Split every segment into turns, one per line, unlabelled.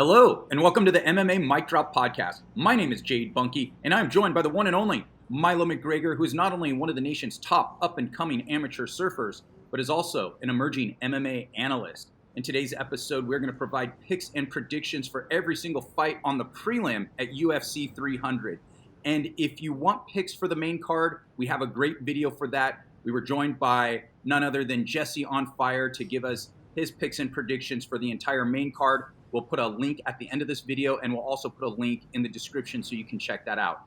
Hello, and welcome to the MMA Mic Drop Podcast. My name is Jade Bunky, and I'm joined by the one and only Milo McGregor, who is not only one of the nation's top up-and-coming amateur surfers, but is also an emerging MMA analyst. In today's episode, we're going to provide picks and predictions for every single fight on the prelim at UFC 300. And if you want picks for the main card, we have a great video for that. We were joined by none other than Jesse on Fire to give us his picks and predictions for the entire main card. We'll put a link at the end of this video, and we'll also put a link in the description so you can check that out.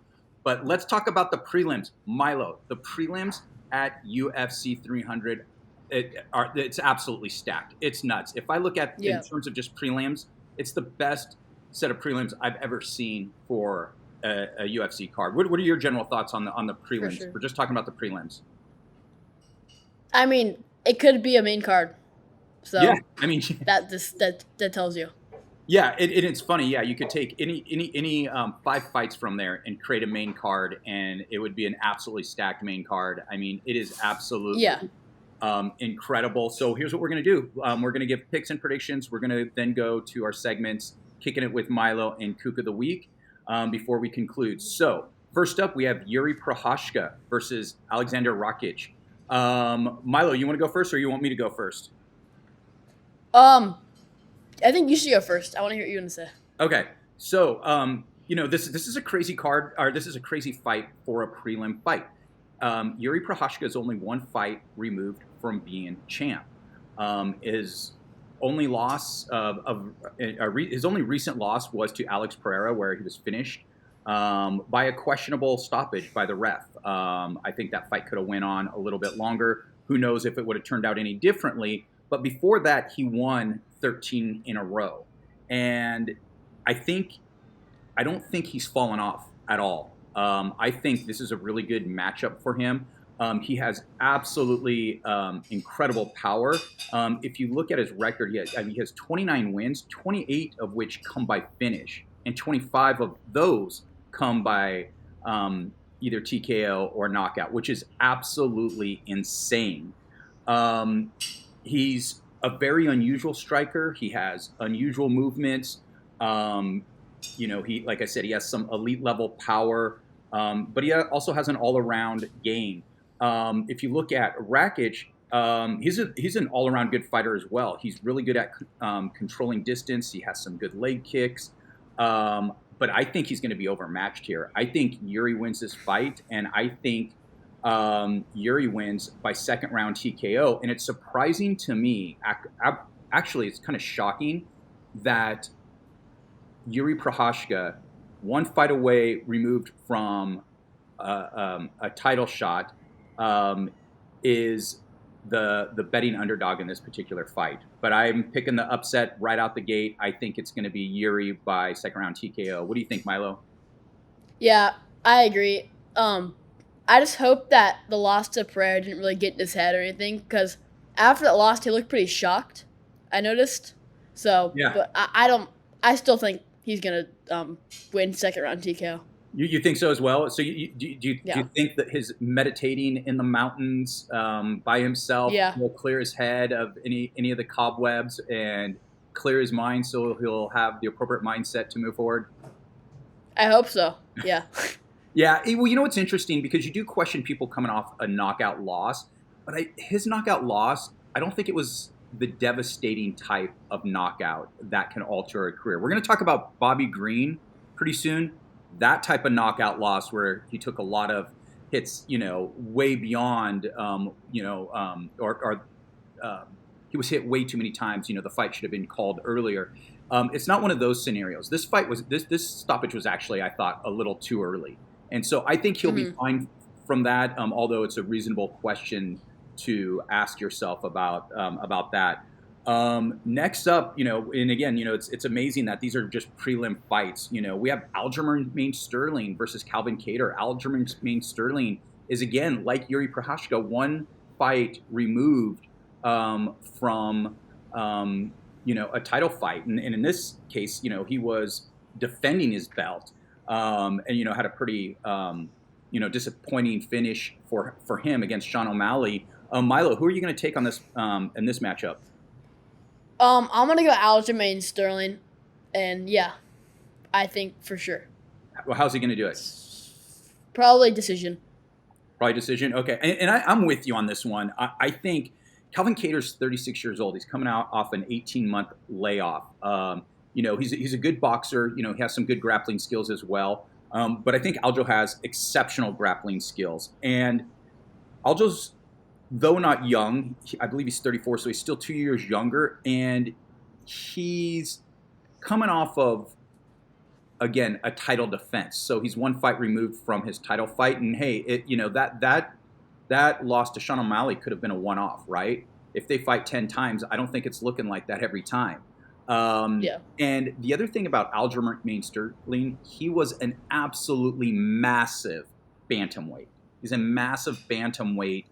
But let's talk about the prelims. Milo, the prelims at UFC 300, it's absolutely stacked. It's nuts. If I look at in terms of just prelims, it's the best set of prelims I've ever seen for a UFC card. What are your general thoughts on the prelims?
Sure.
We're just talking about the prelims.
I mean, it could be a main card. So
yeah, I mean
that tells you.
Yeah, it's funny. Yeah, you could take any 5 fights from there and create a main card, and it would be an absolutely stacked main card. I mean, it is absolutely incredible. So here's what we're going to do. We're going to give picks and predictions. We're going to then go to our segments, Kicking It with Milo and Kook of the Week, before we conclude. So first up, we have Jiri Prochazka versus Aleksandar Rakic. Milo, you want to go first, or you want me to go first?
I think you should go first. I want to hear what you want to say.
Okay. So, this is a crazy card, or this is a crazy fight for a prelim fight. Jiri Prochazka is only one fight removed from being champ. His only loss his only recent loss was to Alex Pereira, where he was finished by a questionable stoppage by the ref. I think that fight could have went on a little bit longer. Who knows if it would have turned out any differently? But before that, he won 13 in a row. And I don't think he's fallen off at all. I think this is a really good matchup for him. He has absolutely incredible power. If you look at his record, he has 29 wins, 28 of which come by finish, and 25 of those come by either TKO or knockout, which is absolutely insane. He's a very unusual striker. He has unusual movements. Like I said, he has some elite level power, but he also has an all-around game. If you look at Rakic, he's an all-around good fighter as well. He's really good at controlling distance. He has some good leg kicks. But I think he's going to be overmatched here. I think Jiri wins this fight, and I think Jiri wins by second round TKO. And it's surprising to me, actually it's kind of shocking that Jiri Prochazka, one fight away removed from a title shot, is the betting underdog in this particular fight. But I'm picking the upset right out the gate. I think it's going to be Jiri by second round TKO. What do you think, Milo?
Yeah, I agree. I just hope that the loss to Pereira didn't really get in his head or anything, because after that loss, he looked pretty shocked, I noticed. So, yeah. But I still think he's going to win second round TKO.
You think so as well? So do you think that his meditating in the mountains by himself will clear his head of any of the cobwebs and clear his mind so he'll have the appropriate mindset to move forward?
I hope so, yeah.
Yeah, well, you know what's interesting, because you do question people coming off a knockout loss, but his knockout loss, I don't think it was the devastating type of knockout that can alter a career. We're going to talk about Bobby Green pretty soon. That type of knockout loss where he took a lot of hits, way beyond, he was hit way too many times. The fight should have been called earlier. It's not one of those scenarios. This stoppage was actually, I thought, a little too early. And so I think he'll be fine from that, although it's a reasonable question to ask yourself about that. Next up, and again, it's amazing that these are just prelim fights. We have Aljamain Sterling versus Calvin Kattar. Aljamain Sterling is, again, like Jiri Prochazka, one fight removed from a title fight, and in this case, he was defending his belt. And had a pretty disappointing finish for him against Sean O'Malley. Milo, who are you going to take on this in this matchup?
I'm gonna go Aljamain Sterling. And yeah, I think for sure.
Well, how's he going to do it?
Probably decision.
Probably decision. Okay, and I'm with you on this one. I think Calvin Kattar's 36 years old. He's coming out off an 18-month layoff. He's a good boxer. He has some good grappling skills as well. But I think Aljo has exceptional grappling skills. And Aljo's, though not young, I believe he's 34, so he's still 2 years younger. And he's coming off of, again, a title defense. So he's one fight removed from his title fight. And hey, that loss to Sean O'Malley could have been a one-off, right? If they fight 10 times, I don't think it's looking like that every time.
Yeah.
And the other thing about Aljamain Sterling, he was an absolutely massive bantamweight. He's a massive bantamweight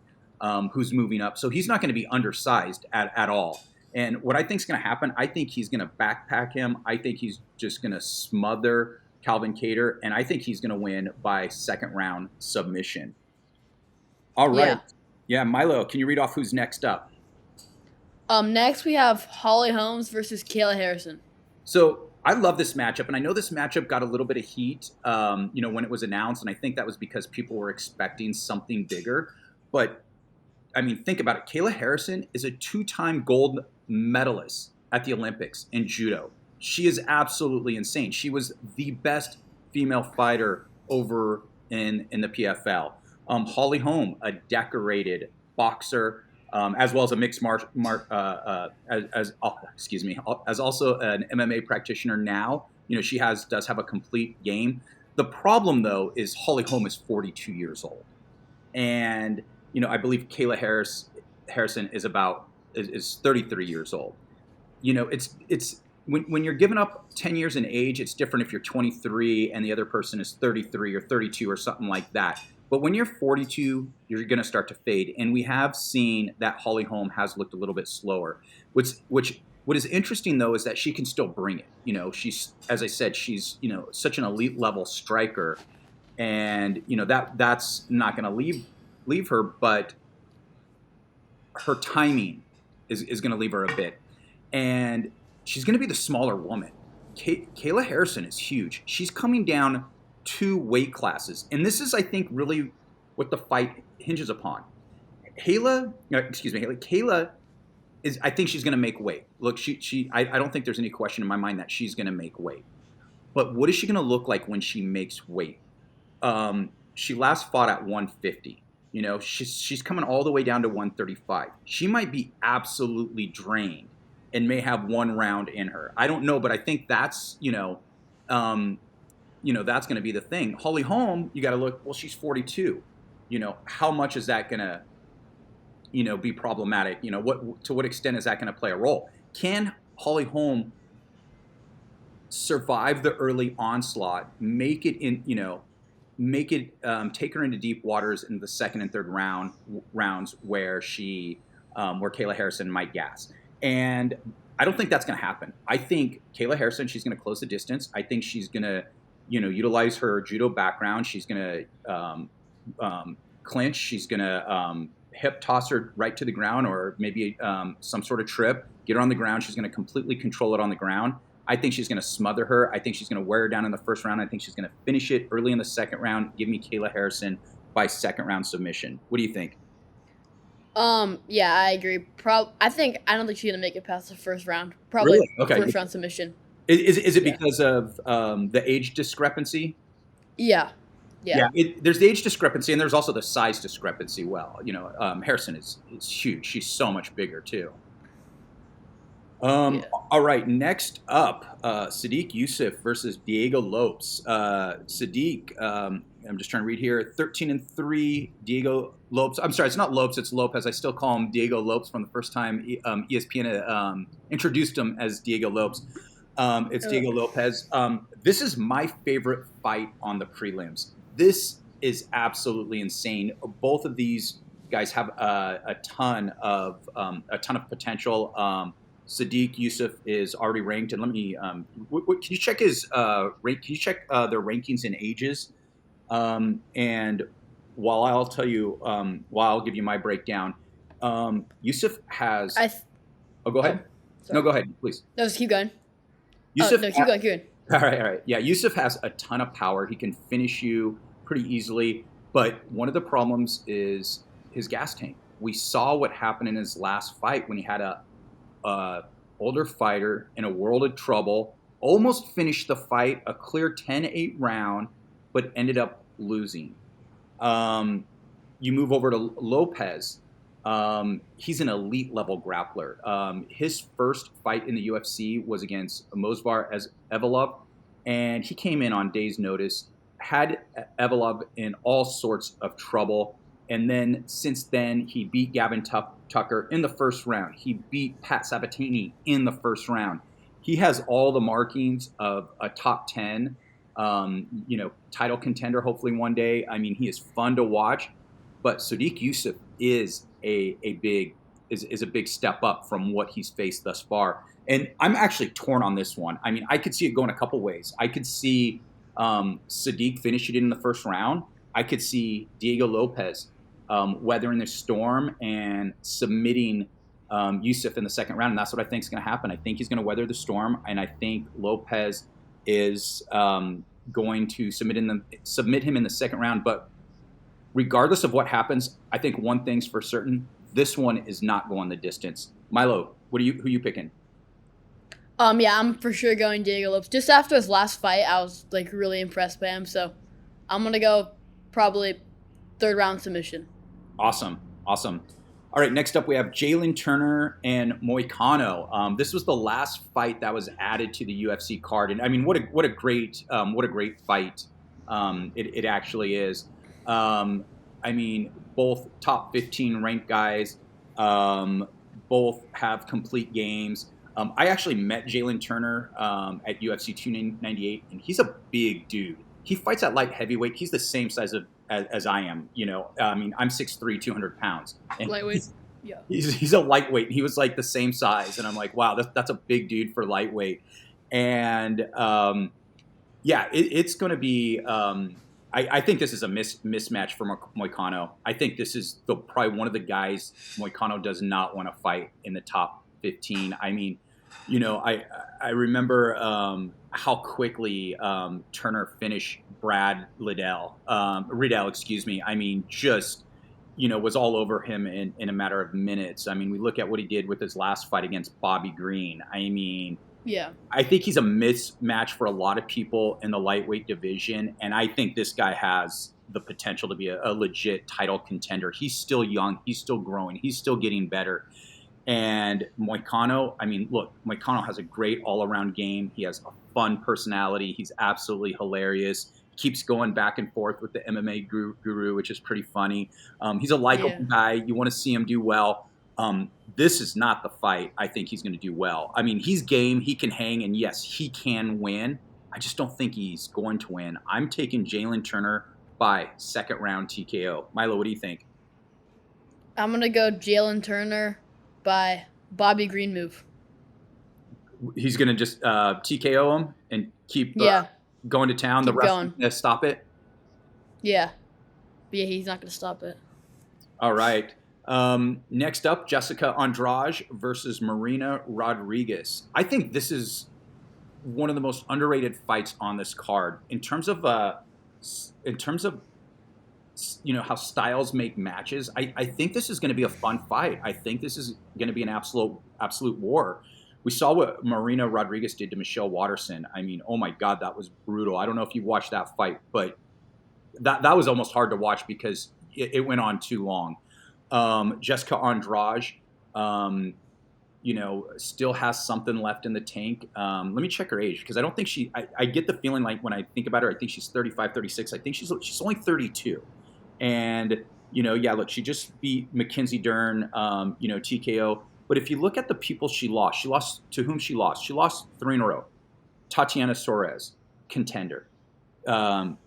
who's moving up. So he's not going to be undersized at all. And what I think is going to happen, I think he's going to backpack him. I think he's just going to smother Calvin Kattar. And I think he's going to win by second round submission. All right. Yeah, Milo, can you read off who's next up?
Next we have Holly Holmes versus Kayla Harrison.
So I love this matchup, and I know this matchup got a little bit of heat, when it was announced, and I think that was because people were expecting something bigger. But I mean, think about it. Kayla Harrison is a 2-time gold medalist at the Olympics in judo. She is absolutely insane. She was the best female fighter over in the PFL. Holly Holm, a decorated boxer, as well as a mixed as also an MMA practitioner now. She does have a complete game. The problem though is Holly Holm is 42 years old, and I believe Kayla Harrison is 33 years old. It's when you're giving up 10 years in age, it's different if you're 23 and the other person is 33 or 32 or something like that. But when you're 42, you're going to start to fade. And we have seen that Holly Holm has looked a little bit slower. What is interesting, though, is that she can still bring it. She's, as I said, she's, such an elite level striker. And, that's not going to leave her. But her timing is going to leave her a bit. And she's going to be the smaller woman. Kayla Harrison is huge. She's coming down 2 weight classes. And this is, I think, really what the fight hinges upon. Kayla is, I think she's going to make weight. Look, I don't think there's any question in my mind that she's going to make weight. But what is she going to look like when she makes weight? She last fought at 150. She's coming all the way down to 135. She might be absolutely drained and may have 1 round in her. I don't know, but I think that's, that's going to be the thing. Holly Holm, you got to look, well, she's 42. How much is that going to, be problematic? To what extent is that going to play a role? Can Holly Holm survive the early onslaught, make it take her into deep waters in the second and third rounds where Kayla Harrison might gas? And I don't think that's going to happen. I think Kayla Harrison, she's going to close the distance. I think she's going to utilize her judo background. She's going to clinch. She's going to hip toss her right to the ground, or maybe some sort of trip, get her on the ground. She's going to completely control it on the ground. I think she's going to smother her. I think she's going to wear her down in the first round. I think she's going to finish it early in the second round. Give me Kayla Harrison by second round submission. What do you think?
Yeah, I agree. I don't think she's going to make it past the first round. Probably
really? Okay.
First round submission.
Is it because of the age discrepancy?
Yeah.
There's the age discrepancy, and there's also the size discrepancy. Well, Harrison is huge. She's so much bigger too. All right, next up, Sodiq Yusuff versus Diego Lopes. Sodiq, I'm just trying to read here, 13-3. Diego Lopes. I'm sorry, it's not Lopes, it's Lopez. I still call him Diego Lopes from the first time ESPN introduced him as Diego Lopes. It's Diego Lopez. This is my favorite fight on the prelims. This is absolutely insane. Both of these guys have a ton of potential. Sodiq Yusuff is already ranked, and let me. Can you check his rank? Can you check their rankings in ages? And while I'll tell you, while I'll give you my breakdown, Yusuff has. Oh, go ahead. No, go ahead, please.
No, just keep going. Oh,
Yusuff,
no, keep going, keep going.
all right. Yeah, Yusuff has a ton of power. He can finish you pretty easily, but one of the problems is his gas tank. We saw what happened in his last fight when he had a older fighter in a world of trouble, almost finished the fight, a clear 10-8 round, but ended up losing. You move over to Lopes. He's an elite level grappler. His first fight in the UFC was against Movsar Evloev, and he came in on days' notice, had Evloev in all sorts of trouble. And then since then, he beat Gavin Tucker in the first round. He beat Pat Sabatini in the first round. He has all the markings of a top 10, title contender, hopefully one day. I mean, he is fun to watch. But Sodiq Yusuff is a big step up from what he's faced thus far. And I'm actually torn on this one. I mean, I could see it going a couple ways. I could see Sadik finish it in the first round. I could see Diego Lopes weathering the storm and submitting Yusuff in the second round. And that's what I think is going to happen. I think he's going to weather the storm. And I think Lopes is going to submit him in the second round. But regardless of what happens, I think one thing's for certain: this one is not going the distance. Milo, who you picking?
Yeah, I'm for sure going Diego Lopes. Just after his last fight, I was like really impressed by him. So I'm gonna go probably third round submission.
Awesome. All right, next up we have Jaylen Turner and Moicano. This was the last fight that was added to the UFC card, and I mean, what a great fight it actually is. I mean, both top 15 ranked guys, both have complete games. I actually met Jaylen Turner at UFC 298, and he's a big dude. He fights at light heavyweight. He's the same size as I am. I mean, I'm 6'3", 200 pounds. And
lightweight. Yeah.
He's a lightweight. He was like the same size, and I'm like, wow, that's a big dude for lightweight. And it's going to be. I think this is a mismatch for Moicano. I think this is probably one of the guys Moicano does not want to fight in the top 15. I mean, I remember how quickly Turner finished Brad Riddell. Excuse me. I mean, just was all over him in a matter of minutes. I mean, we look at what he did with his last fight against Bobby Green. I mean.
Yeah.
I think he's a mismatch for a lot of people in the lightweight division, and I think this guy has the potential to be a legit title contender. He's still young. He's still growing. He's still getting better. And Moicano, I mean, look, Moicano has a great all-around game. He has a fun personality. He's absolutely hilarious. Keeps going back and forth with the MMA guru, which is pretty funny. He's a likable guy. You want to see him do well. This is not the fight I think he's going to do well. I mean, he's game, he can hang, and yes, he can win. I just don't think he's going to win. I'm taking Jaylen Turner by second round TKO. Milo, what do you think?
I'm going to go Jaylen Turner by Bobby Green move.
He's going to just TKO him and keep going to town.
Keep
the rest going. Stop it?
Yeah. But yeah, he's not going to stop it.
All right. Next up, Jessica Andrade versus Marina Rodriguez. I think this is one of the most underrated fights on this card in terms of how styles make matches. I think this is going to be a fun fight. I think this is going to be an absolute war. We saw what Marina Rodriguez did to Michelle Waterson. I mean, oh my God, that was brutal. I don't know if you watched that fight, but that was almost hard to watch because it went on too long. Jessica Andrade, still has something left in the tank. Let me check her age because I don't think I get the feeling like when I think about her, I think she's 35, 36. I think she's only 32. And, look, she just beat Mackenzie Dern, TKO. But if you look at the people she lost to whom she lost. She lost 3 in a row. Tatiana Suarez, contender. Yan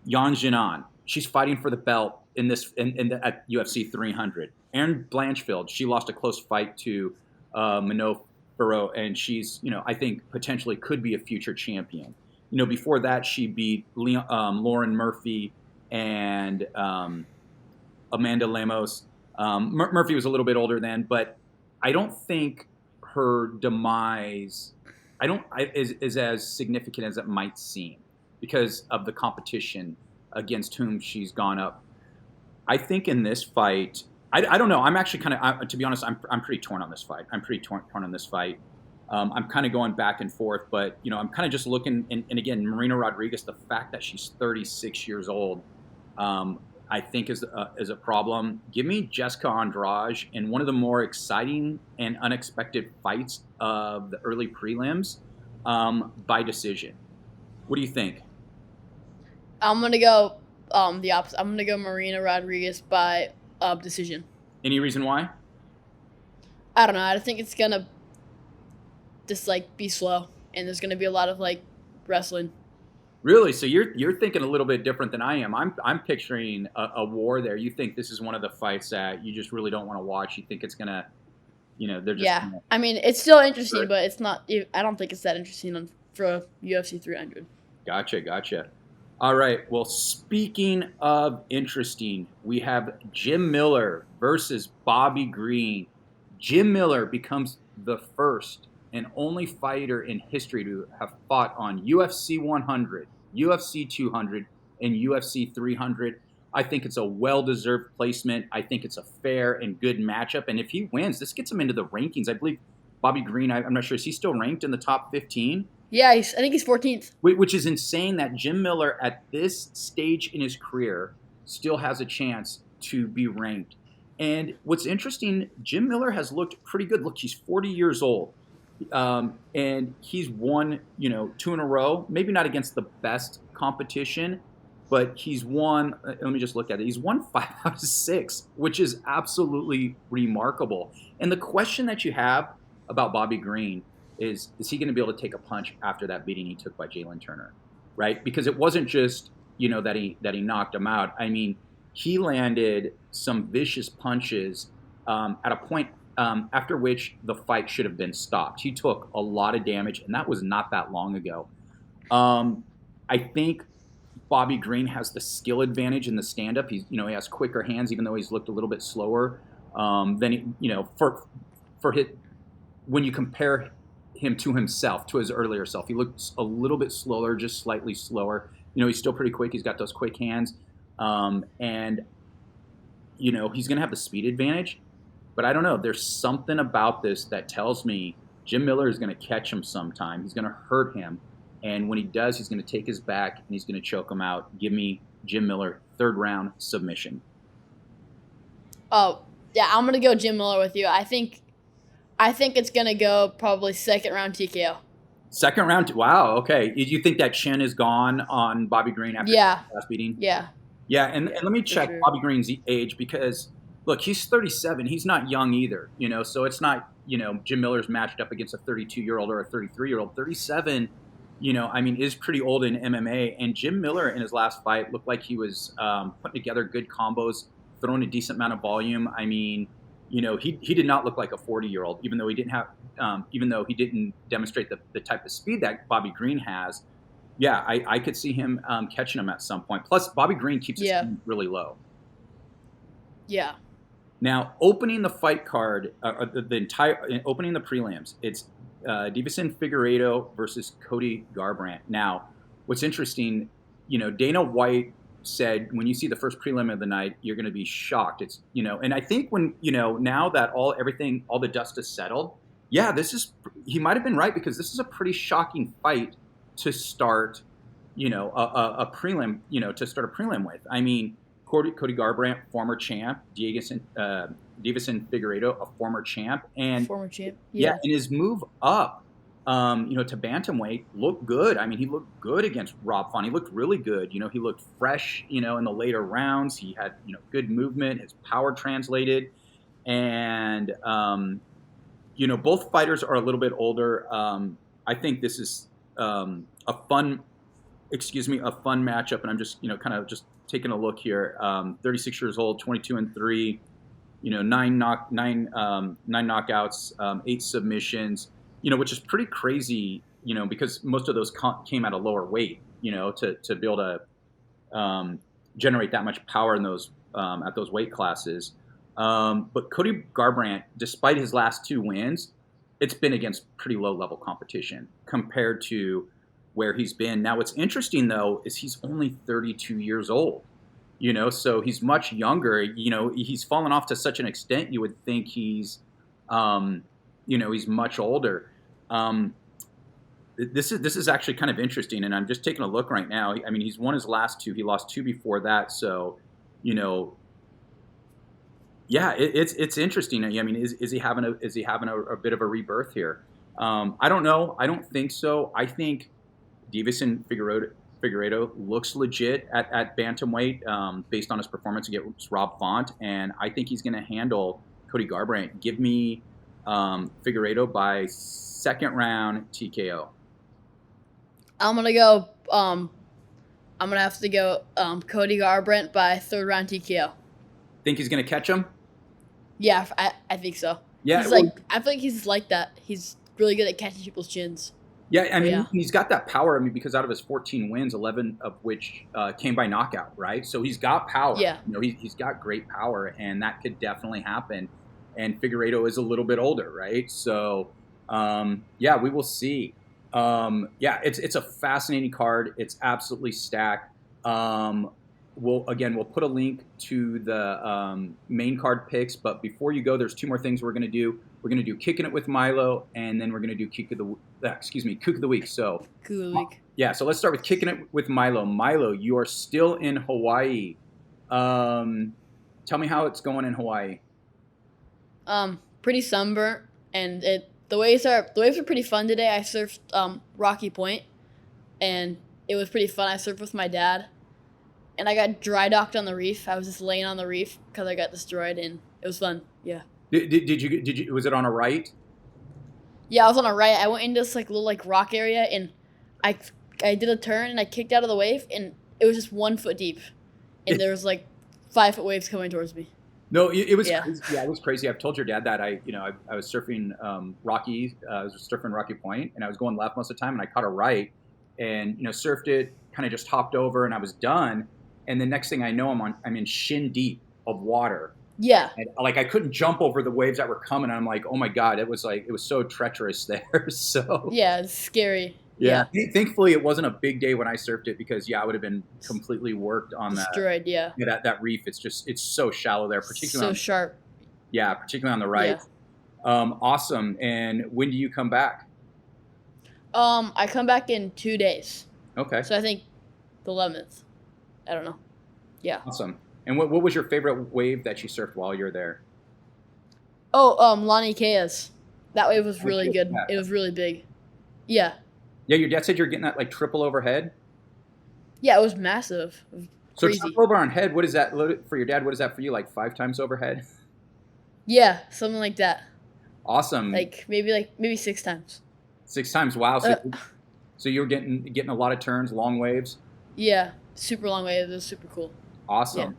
Jinan, she's fighting for the belt at UFC 300. Erin Blanchfield, she lost a close fight to Minot Barreau, and she's, I think potentially could be a future champion. Before that, she beat Lauren Murphy and Amanda Lemos. Murphy was a little bit older then, but I don't think her demise. is as significant as it might seem because of the competition against whom she's gone up. I think in this fight, I don't know. I'm actually kind of, to be honest, I'm pretty torn on this fight. I'm pretty torn on this fight. I'm kind of going back and forth, but I'm kind of just looking. And again, Marina Rodriguez, the fact that she's 36 years old, I think is a problem. Give me Jessica Andrade in one of the more exciting and unexpected fights of the early prelims by decision. What do you think?
I'm gonna go the opposite. I'm gonna go Marina Rodriguez by decision.
Any reason why?
I don't know. I think it's gonna just be slow, and there's gonna be a lot of wrestling.
Really? So you're thinking a little bit different than I am. I'm picturing a war there. You think this is one of the fights that you just really don't want to watch. You think it's gonna, they're just
I mean, it's still interesting, but it's not. I don't think it's that interesting for UFC 300.
Gotcha. All right. Well, speaking of interesting, we have Jim Miller versus Bobby Green. Jim Miller becomes the first and only fighter in history to have fought on UFC 100, UFC 200, and UFC 300. I think it's a well-deserved placement. I think it's a fair and good matchup. And if he wins, this gets him into the rankings. I believe Bobby Green, I'm not sure, is he still ranked in the top 15?
Yeah, I think he's 14th.
Which is insane that Jim Miller, at this stage in his career, still has a chance to be ranked. And what's interesting, Jim Miller has looked pretty good. Look, he's 40 years old. And he's won, 2 in a row. Maybe not against the best competition, but he's won. Let me just look at it. He's won 5 out of 6, which is absolutely remarkable. And the question that you have about Bobby Green is he going to be able to take a punch after that beating he took by Jaylen Turner, right? Because it wasn't just, that he knocked him out. I mean, he landed some vicious punches at a point after which the fight should have been stopped. He took a lot of damage, and that was not that long ago. I think Bobby Green has the skill advantage in the stand-up. He has quicker hands, even though he's looked a little bit slower than when you compare him to himself, to his earlier self. He looks a little bit slower, just slightly slower. He's still pretty quick. He's got those quick hands. And he's going to have the speed advantage. But I don't know. There's something about this that tells me Jim Miller is going to catch him sometime. He's going to hurt him. And when he does, he's going to take his back and he's going to choke him out. Give me Jim Miller, 3rd round submission.
Oh, yeah, I'm going to go Jim Miller with you. I think it's going to go probably 2nd round TKO.
2nd round? Wow, okay. You think that chin is gone on Bobby Green after the last beating?
Yeah.
Yeah, and let me check Bobby Green's age because, look, he's 37. He's not young either, so it's not, Jim Miller's matched up against a 32-year-old or a 33-year-old. 37, is pretty old in MMA. And Jim Miller in his last fight looked like he was putting together good combos, throwing a decent amount of volume. I mean, he did not look like a 40-year-old, even though he didn't demonstrate the type of speed that Bobby Green has. Yeah, I could see him catching him at some point. Plus, Bobby Green keeps his team really low.
Yeah.
Now, opening the fight card, opening the prelims, it's Deiveson Figueiredo versus Cody Garbrandt. Now, what's interesting, Dana White said when you see the first prelim of the night, you're going to be shocked. It's and I think when now that all the dust is settled, yeah, he might have been right because this is a pretty shocking fight to start, a prelim, to start a prelim with. I mean, Cody Garbrandt, former champ, Deiveson Figueiredo, a former champ, and and his move up, to bantamweight looked good. I mean, he looked good against Rob Font. He looked really good. He looked fresh. In the later rounds, he had good movement. His power translated, and both fighters are a little bit older. I think this is a fun matchup, and I'm just kind of just taking a look here. 36 years old, 22-3, 9 knockouts, 8 submissions, which is pretty crazy, because most of those came at a lower weight, to be able to generate that much power in those at those weight classes. But Cody Garbrandt, despite his last 2 wins, it's been against pretty low level competition compared to where he's been. Now, what's interesting though is he's only 32 years old. So he's much younger. He's fallen off to such an extent you would think he's he's much older. This is actually kind of interesting, and I'm just taking a look right now. I mean, he's won his last 2. He lost 2 before that, so yeah, it's interesting. I mean, is he having a bit of a rebirth here? I don't know. I don't think so. I think Deiveson Figueiredo looks legit at bantamweight based on his performance against Rob Font, and I think he's going to handle Cody Garbrandt. Give me Figueiredo by second round TKO.
I'm gonna go. I'm gonna have to go Cody Garbrandt by third round TKO.
Think he's going to catch him?
Yeah, I think so.
Yeah,
I feel like he's like that. He's really good at catching people's chins.
Yeah, I mean, he's got that power. I mean, because out of his 14 wins, 11 of which came by knockout, right? So he's got power.
Yeah.
He's got great power, and that could definitely happen. And Figueiredo is a little bit older, right? So, yeah, we will see. Yeah, it's a fascinating card. It's absolutely stacked. We'll put a link to the main card picks, but before you go, there's 2 more things we're going to do. We're going to do Kicking It with Milo, and then we're going to do Kook of the Week. So,
Kook of the Week.
Yeah, so let's start with Kicking It with Milo. Milo, you are still in Hawaii. Tell me how it's going in Hawaii.
Pretty sunburnt, and the waves are pretty fun today. I surfed Rocky Point, and it was pretty fun. I surfed with my dad, and I got dry docked on the reef. I was just laying on the reef because I got destroyed, and it was fun. Yeah.
Did you? Was it on a right?
Yeah, I was on a right. I went into this little rock area, and I did a turn, and I kicked out of the wave, and it was just 1 foot deep, and there was 5 foot waves coming towards me.
No, it was crazy. Yeah, it was crazy. I've told your dad that I was surfing Rocky. I was surfing Rocky Point, and I was going left most of the time, and I caught a right, and surfed it, kind of just hopped over, and I was done. And the next thing I know, I'm in shin deep of water.
Yeah.
And, I couldn't jump over the waves that were coming. And I'm like, oh my God, it was so treacherous there. So
yeah, it's scary.
Yeah. Thankfully, it wasn't a big day when I surfed it because I would have been completely worked on
destroyed.
that reef. It's so shallow there, particularly
sharp.
Yeah, particularly on the right. Yeah. Awesome. And when do you come back?
I come back in 2 days.
Okay.
So I think the 11th. I don't know. Yeah.
Awesome. And what was your favorite wave that you surfed while you're there?
Oh, Lani Kea's. That wave was really good. Yeah. It was really big. Yeah.
Yeah, your dad said you're getting that triple overhead?
Yeah, it was massive. It was crazy.
So triple over on head, what is that for your dad? What is that for you? 5 times overhead? Yeah,
something like that.
Awesome.
Maybe 6 times.
6 times, wow. So you were getting a lot of turns, long waves?
Yeah, super long waves. It was super cool.
Awesome.
Yeah.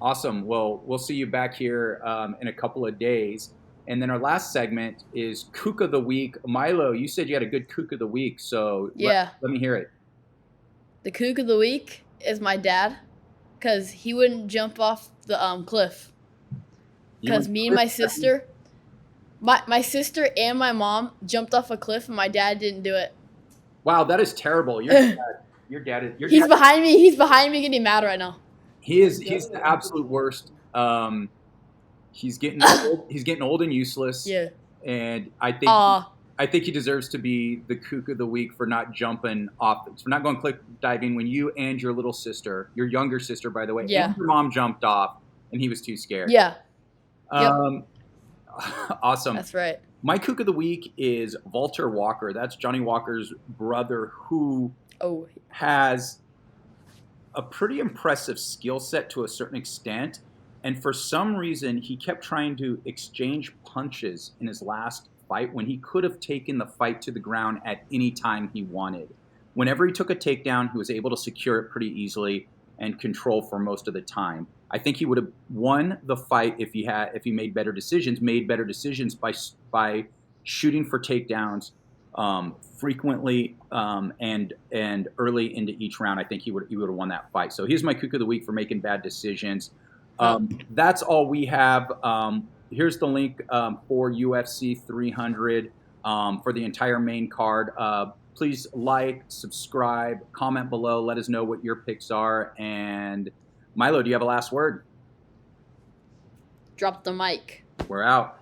Awesome. Well, we'll see you back here in a couple of days. And then our last segment is Kook of the Week. Milo, you said you had a good Kook of the Week, so let me hear it.
The Kook of the Week is my dad, because he wouldn't jump off the cliff. Because me and my sister, my sister and my mom jumped off a cliff, and my dad didn't do it.
Wow, that is terrible. Your dad.
He's behind me. He's behind me getting mad right now.
He's the absolute worst. He's getting old and useless.
Yeah.
And I think he deserves to be the Kook of the Week for not jumping off, for not going cliff diving when you and your little sister, your younger sister, by the way, and your mom jumped off, and he was too scared.
Yeah.
Awesome.
That's right.
My Kook of the Week is Walter Walker. That's Johnny Walker's brother, who has a pretty impressive skill set to a certain extent. And for some reason, he kept trying to exchange punches in his last fight when he could have taken the fight to the ground at any time he wanted. Whenever he took a takedown, he was able to secure it pretty easily and control for most of the time. I think he would have won the fight if he made better decisions by shooting for takedowns frequently and early into each round. I think he would have won that fight. So here's my Kook of the Week for making bad decisions. That's all we have. Here's the link for UFC 300. for the entire main card. Please like, subscribe, comment below. Let us know what your picks are. And Milo, do you have a last word?
Drop the mic.
We're out.